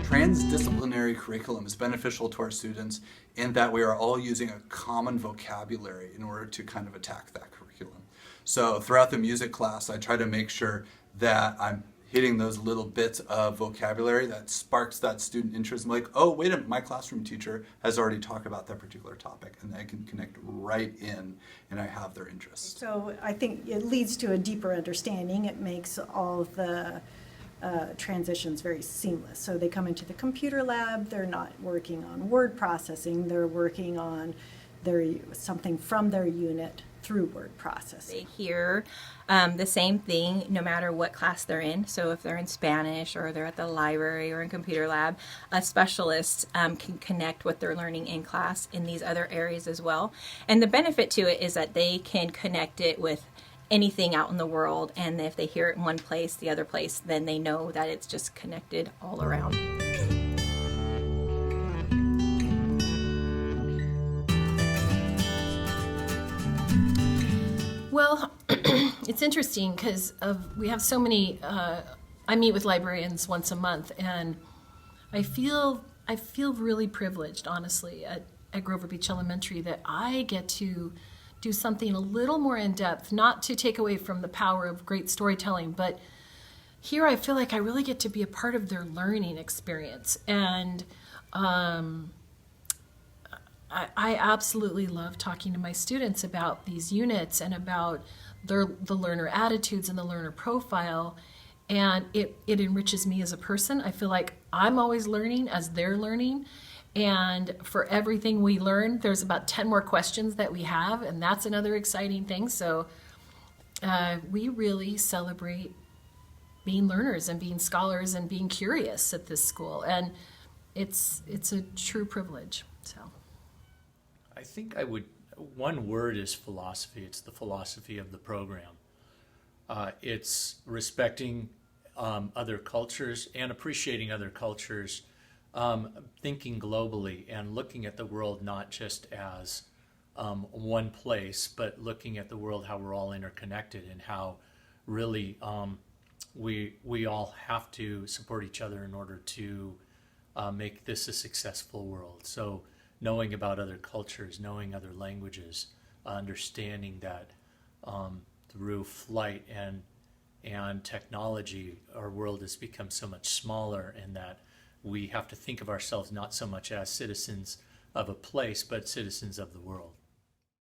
Transdisciplinary curriculum is beneficial to our students in that we are all using a common vocabulary in order to kind of attack that curriculum. So throughout the music class, I try to make sure that I'm hitting those little bits of vocabulary that sparks that student interest. I'm like, oh, wait a minute, my classroom teacher has already talked about that particular topic, and I can connect right in, and I have their interest. So I think it leads to a deeper understanding. It makes all of the transitions very seamless. So they come into the computer lab, they're not working on word processing, they're working on something from their unit through word processing. They hear the same thing no matter what class they're in. So if they're in Spanish or they're at the library or in computer lab, a specialist can connect what they're learning in class in these other areas as well. And the benefit to it is that they can connect it with anything out in the world, and if they hear it in one place, the other place, then they know that it's just connected all around. Well, it's interesting because we have so many. I meet with librarians once a month, and I feel really privileged, honestly, at Grover Beach Elementary, that I get to do something a little more in depth, not to take away from the power of great storytelling, but here I feel like I really get to be a part of their learning experience. And I absolutely love talking to my students about these units and about the learner attitudes and the learner profile. And it enriches me as a person. I feel like I'm always learning as they're learning. And for everything we learn, there's about 10 more questions that we have, and that's another exciting thing. So we really celebrate being learners and being scholars and being curious at this school. And it's a true privilege. So I think one word is philosophy. It's the philosophy of the program. It's respecting other cultures and appreciating other cultures, thinking globally and looking at the world not just as one place, but looking at the world how we're all interconnected and how really we all have to support each other in order to make this a successful world. So knowing about other cultures, knowing other languages, understanding that through flight and technology, our world has become so much smaller, and that we have to think of ourselves not so much as citizens of a place, but citizens of the world.